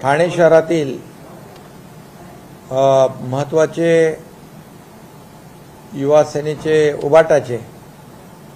ठाणे शहरातील महत्त्वाचे युवा सेनेचे उबाटाचे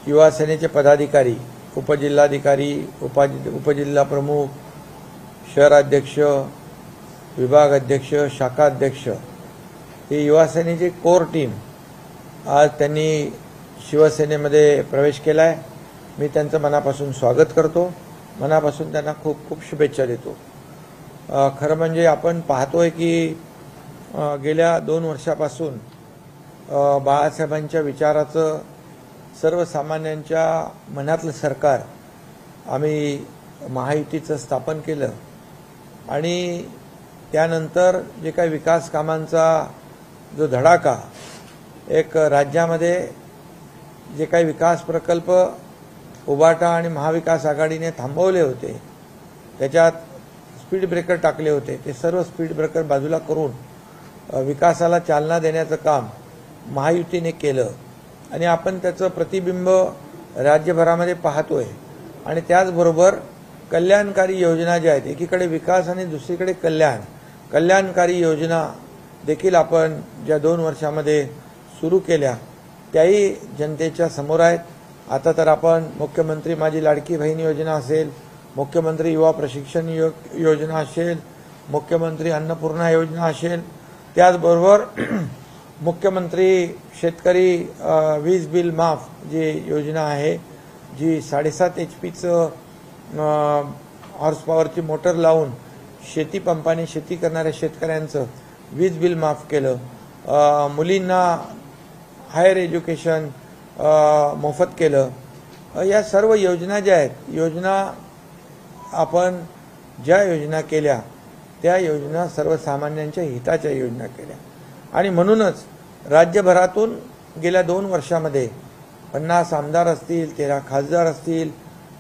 युवा सेनेचे पदाधिकारी, उपजिल्हाधिकारी, उपजिल्हा प्रमुख, शहराध्यक्ष, विभाग अध्यक्ष, शाखा अध्यक्ष ही युवा सेनेची कोर टीम आज त्यांनी शिवसेनेमध्ये प्रवेश केला आहे। मी त्यांचं मनापासून स्वागत करतो, मनापासून त्यांना खूप खूप शुभेच्छा देतो। खरं म्हणजे आपण पाहतोय की गेल्या 2 वर्षापासून बाळासाहेबांच्या विचाराचं सर्वसामान्यांच्या मनातलं सरकार आम्ही महायुतीचं स्थापन केलं आणि त्यानंतर जे काही विकास कामांचा जो धडाका एक राज्यामध्ये जे काही विकास प्रकल्प उबाटा आणि महाविकास आघाडीने थांबवले होते, त्याच्यात स्पीड ब्रेकर टाकले होते, ते सर्व स्पीड ब्रेकर बाजूला करून विकासाला चालना देण्याचं काम महायुतीने केलं आणि आपण त्याचं प्रतिबिंब राज्यभरामध्ये पाहतोय। आणि त्याचबरोबर कल्याणकारी योजना ज्या आहेत, एकीकडे विकास आणि दुसरीकडे कल्याणकारी योजना देखील आपण ज्या 2 वर्षामध्ये सुरू केल्या त्याही जनतेच्या समोर आहेत। आता तर आपण मुख्यमंत्री माझी लाडकी बहीण योजना असेल, मुख्यमंत्री युवा प्रशिक्षण योजना असेल, मुख्यमंत्री अन्नपूर्णा योजना असेल, त्याचबरोबर मुख्यमंत्री शेतकरी वीज बिल माफ जी योजना आहे, जी 7.5 HPचं हॉर्स पॉवरची मोटर लावून शेती पंपाने शेती करणाऱ्या शेतकऱ्यांचं वीज बिल माफ केलं, मुलींना हायर एज्युकेशन मोफत केलं। या सर्व योजना ज्या आहेत, योजना आपण ज्या योजना केल्या त्या योजना सर्वसामान्यांच्या हिताच्या योजना केल्या आणि म्हणूनच राज्यभरातून गेल्या 2 वर्षामध्ये 50 आमदार असतील, 13 खासदार असतील,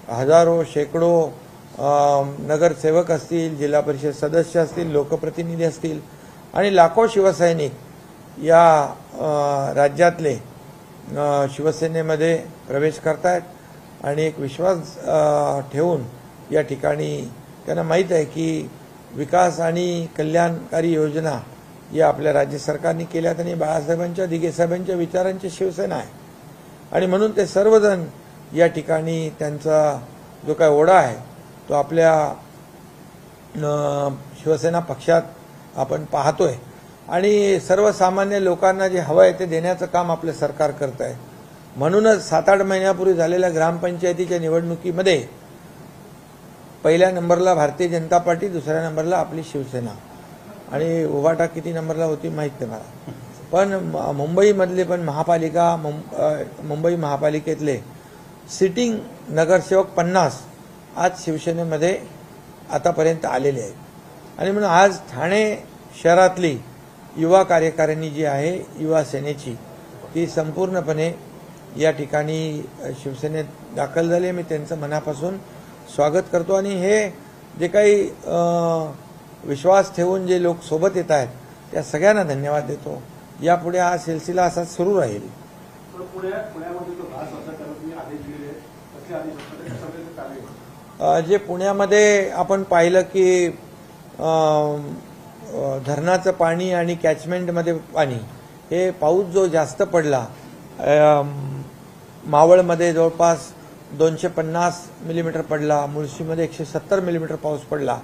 हजारो शेकडो नगरसेवक असतील, जिल्हा परिषद सदस्य असतील, लोकप्रतिनिधी असतील आणि लाखो शिवसैनिक या राज्यातले शिवसेनेमध्ये प्रवेश करतायत आणि एक विश्वास ठेवून या ठिकाणी त्यांना माहीत आहे की विकास आणि कल्याणकारी योजना या आपल्या राज्य सरकारने केल्यात आणि बाळासाहेबांच्या दिघेसाहेबांच्या विचारांची शिवसेना आहे आणि म्हणून ते सर्वजण या ठिकाणी त्यांचा जो काय ओढा आहे तो आपल्या शिवसेना पक्षात आपण पाहतोय आणि सर्वसामान्य लोकांना जे हवं आहे ते देण्याचं काम आपलं सरकार करत आहे। म्हणूनच 7-8 महिन्यापूर्वी झालेल्या ग्रामपंचायतीच्या निवडणुकीमध्ये पहिल्या नंबरला भारतीय जनता पार्टी, दुसऱ्या नंबरला आपली शिवसेना आणि उबाटा किती नंबरला होती माहीत नाही मला, पण मुंबईमधले पण मुंबई महापालिकेतले सिटिंग नगरसेवक 50 आज शिवसेनेमध्ये आतापर्यंत आलेले आहेत आणि म्हणून आज ठाणे शहरातली युवा कार्यकारिणी जी आहे युवा सेनेची ती संपूर्णपणे या ठिकाणी शिवसेनेत दाखल झाली। मी त्यांचं मनापासून स्वागत करतो आणि हे जे काही विश्वास ठेवून जे लोक सोबत येत आहेत त्या सगळ्यांना धन्यवाद देतो। यापुढे हा सिलसिला असा सुरू राहील। जे पुण्यामध्ये आपण पाहिलं की धरणाचं पाणी आणि कॅचमेंटमध्ये पाणी हे पाऊस जो जास्त पडला, मावळमध्ये जवळपास 250 मिलीमीटर पडला, मुळशीमध्ये 170 मिलीमीटर पाऊस पडला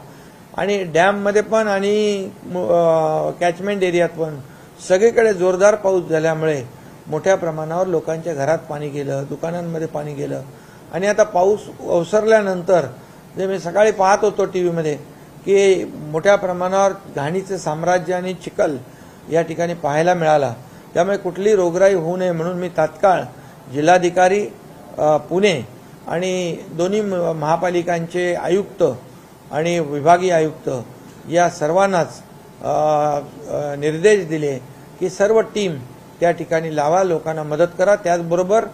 आणि डॅममध्ये पण आणि कॅचमेंट एरियात पण सगळीकडे जोरदार पाऊस झाल्यामुळे मोठ्या प्रमाणावर लोकांच्या घरात पाणी गेलं, दुकानांमध्ये पाणी गेलं आणि आता पाऊस ओसरल्यानंतर जे मी सकाळी पाहत होतो टीव्हीमध्ये की मोठ्या प्रमाणावर घाणीचे साम्राज्य आणि चिखल या ठिकाणी पाहायला मिळाला। त्यामुळे कुठली रोगराई होऊ नये म्हणून मी तात्काळ जिल्हाधिकारी पुणे आणि दोन्ही महापालिकांचे आयुक्त आणि विभागीय आयुक्त या सर्वांनाच निर्देश दिले की सर्व टीम त्या ठिकाणी लावा, लोकांना मदत करा। त्याचबरोबर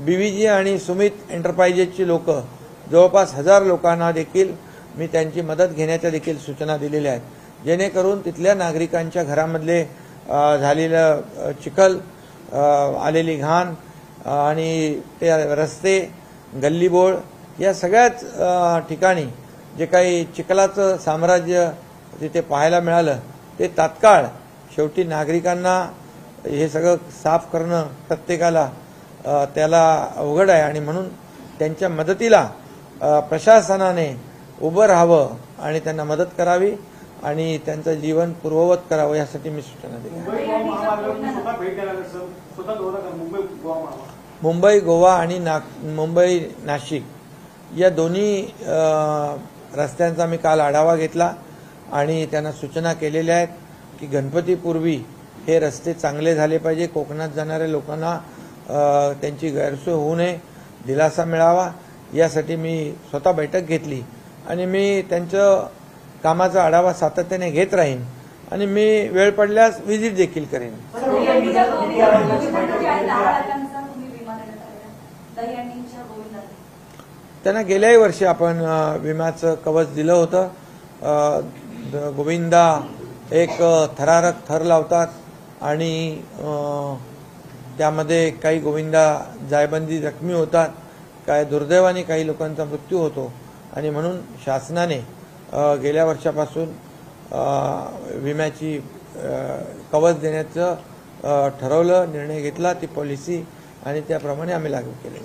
BVG आणि सुमित एंटरप्राइजेसची लोक जवळपास 1000 लोकांना देखील मी त्यांची मदत घेण्याच्या देखील सूचना दिलेल्या आहेत, जेणेकरून तिथल्या नागरिकांच्या घरामधले झालेलं चिखल, आलेली घाण आणि ते रस्ते, गल्लीबोळ या सगळ्याच ठिकाणी जे काही चिखलाचं साम्राज्य तिथे पाहायला मिळालं ते तात्काळ शेवटी नागरिकांना हे सगळं साफ करणं प्रत्येकाला त्याला अवघड आहे आणि म्हणून त्यांच्या मदतीला प्रशासनाने उभं राहावं आणि त्यांना मदत करावी आणि त्यांचं जीवन पूर्ववत करावं यासाठी मी सूचना दिल्या. मुंबई गोवा आणि मुंबई नाशिक या दोन्ही रस्त्यांचा मी काल आढावा घेतला आणि त्यांना सूचना केलेल्या आहेत की गणपतीपूर्वी हे रस्ते चांगले झाले पाहिजे. कोकणात जाणाऱ्या लोकांना त्यांची गैरसोय होऊ नये, दिलासा मिळावा यासाठी मी स्वतः बैठक घेतली आणि मी त्यांचं कामाचा आढावा सातत्याने घेत राहीन आणि मी वेळ पडल्यास व्हिजिट देखील करेन. त्यांना गेल्याही वर्षी आपण विम्याचं कवच दिलं होतं. गोविंदा एक थरारक थर लावतात आणि त्यामध्ये काही गोविंदा जायबंदी जखमी होतात, काय दुर्दैवाने काही लोकांचा मृत्यू होतो आणि म्हणून शासनाने गेल्या वर्षापासून विम्याची कवच देण्याचं ठरवलं, निर्णय घेतला, ती पॉलिसी आणि त्याप्रमाणे आम्ही लागू केले.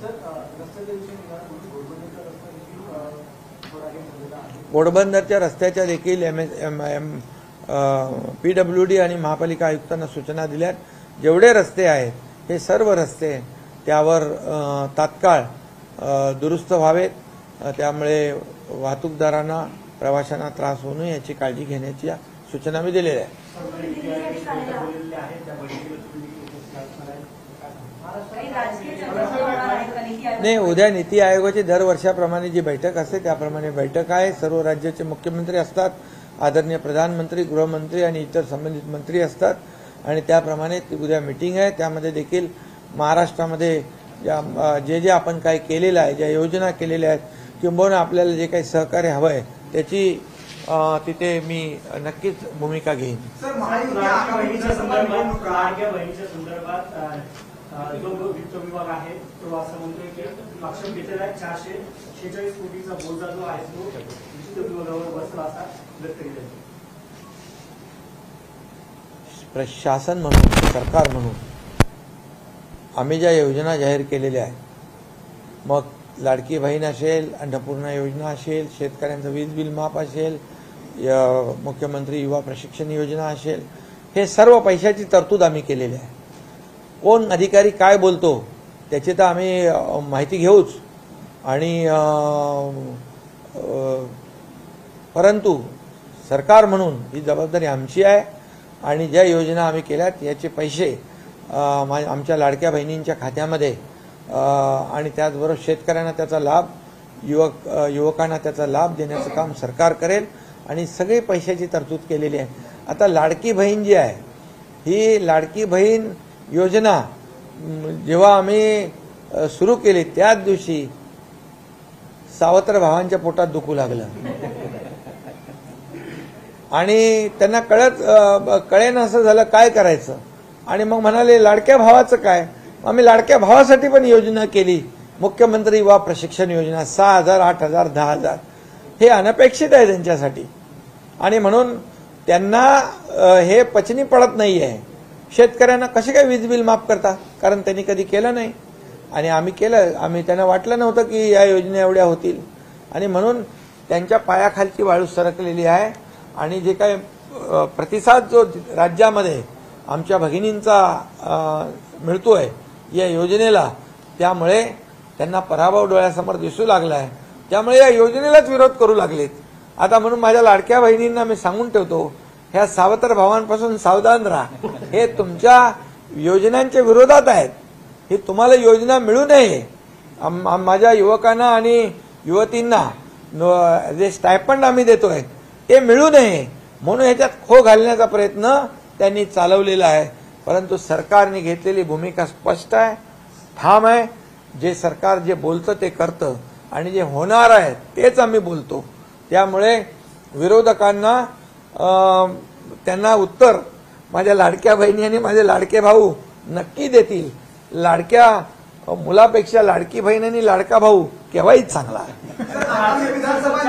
घोडबंदरच्या रस्त्याच्या देखील PWD आणि महापालिका आयुक्तांना सूचना दिल्यात. जेवढे रस्ते आहेत हे सर्व रस्ते त्यावर तात्काळ दुरुस्त व्हावेत. त्यामुळे वाहतूकदारांना प्रवाशांना त्रास होऊ नये याची काळजी घेण्याची सूचना मी दिलेल्या आहे. नाही, उद्या नीती आयोगाची दरवर्षाप्रमाणे जी बैठक असते त्याप्रमाणे बैठक आहे. सर्व राज्याचे मुख्यमंत्री असतात, आदरणीय प्रधानमंत्री, गृहमंत्री आणि इतर संबंधित मंत्री असतात आणि त्याप्रमाणे उद्या मीटिंग आहे. त्यामध्ये देखील महाराष्ट्रामध्ये जे आपण काय केलेलं आहे, ज्या योजना केलेल्या आहेत किंबहुना आपल्याला जे काही सहकार्य हवं आहे त्याची तिथे मी नक्कीच भूमिका घेईन. जो वित्त विभाग आहे तो असं म्हणतोय की लक्षात घेतलेला आहे 446 कोटीचा बोजा जो आहे तो वित्त विभागावर बसला असा व्यक्त केला. प्रशासन म्हणून, सरकार म्हणून आम्ही ज्या योजना जाहीर केलेल्या आहेत, मग लाडकी बहीण असेल, अन्नपूर्णा योजना असेल, शेतकऱ्यांचं वीज बिल माफ असेल, मुख्यमंत्री युवा प्रशिक्षण योजना असेल, हे सर्व पैशाची तरतूद आम्ही केलेली आहे. कोण अधिकारी काय बोलतो त्याची तर आम्ही माहिती घेऊच आणि परंतु सरकार म्हणून ही जबाबदारी आमची आहे आणि ज्या योजना आम्ही केल्यात याचे पैसे आमच्या लाडक्या बहिणींच्या खात्यामध्ये आणि त्याचबरोबर शेतकऱ्यांना त्याचा लाभ, युवकांना त्याचा लाभ देण्याचं काम सरकार करेल आणि सगळी पैशाची तरतूद केलेली आहे. आता लाडकी बहीण जी आहे ही लाडकी बहीण योजना जेव्हा आम्ही सुरू केली त्याच दिवशी सावत्र भावांच्या पोटात दुखू लागलं आणि त्यांना कळेन असं झालं काय करायचं आणि मग म्हणाले लाडक्या भावाचं काय. आम्ही लाडक्या भावासाठी पण योजना केली, मुख्यमंत्री युवा प्रशिक्षण योजना 6,000, 8,000, 10,000 हे अनपेक्षित आहे त्यांच्यासाठी आणि म्हणून त्यांना हे पचनी पडत नाही आहे. शेतकऱ्यांना कसे काय वीज बिल माफ करता, कारण त्यांनी कधी केलं नाही आणि आम्ही केलं. त्यांना वाटलं नव्हतं की या योजना एवढ्या होतील आणि म्हणून त्यांच्या पायाखालची वाळू सरकलेली आहे आणि जे काही प्रतिसाद जो राज्यामध्ये आमच्या भगिनींचा मिळतोय या योजनेला, त्यामुळे त्यांना पराभव डोळ्यासमोर दिसू लागला आहे. त्यामुळे या योजनेलाच विरोध करू लागलेत. आता म्हणून माझ्या लाडक्या बहिणींना मी सांगून ठेवतो, ह्या सावत्र भावांपासून सावधान राहा. हे तुमच्या योजनांच्या विरोधात आहेत. ही तुम्हाला योजना मिळू नये. माझ्या युवकांना आणि युवतींना जे स्टायपंड आम्ही देतोय ते मिळू नये म्हणून ह्याच्यात खो घालण्याचा प्रयत्न त्यांनी चालवलेला आहे. परंतु सरकारने घेतलेली भूमिका स्पष्ट आहे, ठाम आहे. जे सरकार जे बोलतं ते करतं आणि जे होणार आहे तेच आम्ही बोलतो. त्यामुळे विरोधकांना त्यांना उत्तर माझ्या लाडक्या बहिणी आणि माझे लाडके भाऊ नक्की देतील. लाडक्या मुलापेक्षा लाडकी बहीण आणि लाडका भाऊ केव्हाही चांगला आहे. आगामी विधानसभा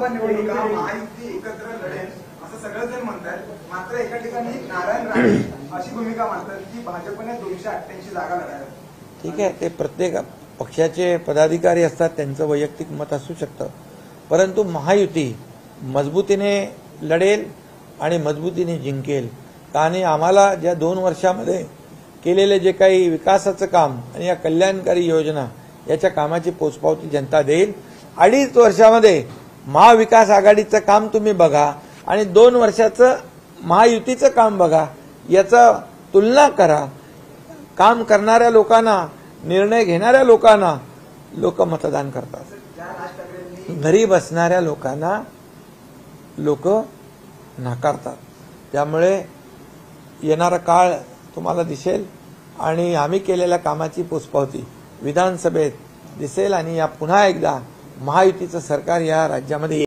निवडणुका महायुती एकत्र लढेल असं सगळेजण म्हणतात. मात्र एका ठिकाणी नारायण राणे अशी भूमिका मांडतात की भाजपने 288 जागा लढाव्यात. ठीक आहे, ते प्रत्येक पक्षाचे पदाधिकारी असतात, त्यांचं वैयक्तिक मत असू शकतं. परंतु महायुती मजबूतीने लढेल आणि मजबूतीने जिंकेल. आणि आम्हाला ज्या 2 वर्षामध्ये केलेले जे काही विकासाचं काम आणि या कल्याणकारी योजना याच्या कामाची पोचपावती जनता देईल. 2.5 वर्षामध्ये महाविकास आघाडीचं काम तुम्ही बघा आणि 2 वर्षाचं महायुतीचं काम बघा, याचा तुलना करा. काम करणाऱ्या लोकांना, निर्णय घेणाऱ्या लोकांना लोक मतदान करतात. घरी बसणाऱ्या लोकांना लोक नाकारतात. त्यामुळे येणारा काळ तुम्हाला दिसेल आणि आम्ही केलेल्या कामाची पोचपावती विधानसभेत दिसेल आणि या पुन्हा एकदा महायुतीचं सरकार या राज्यामध्ये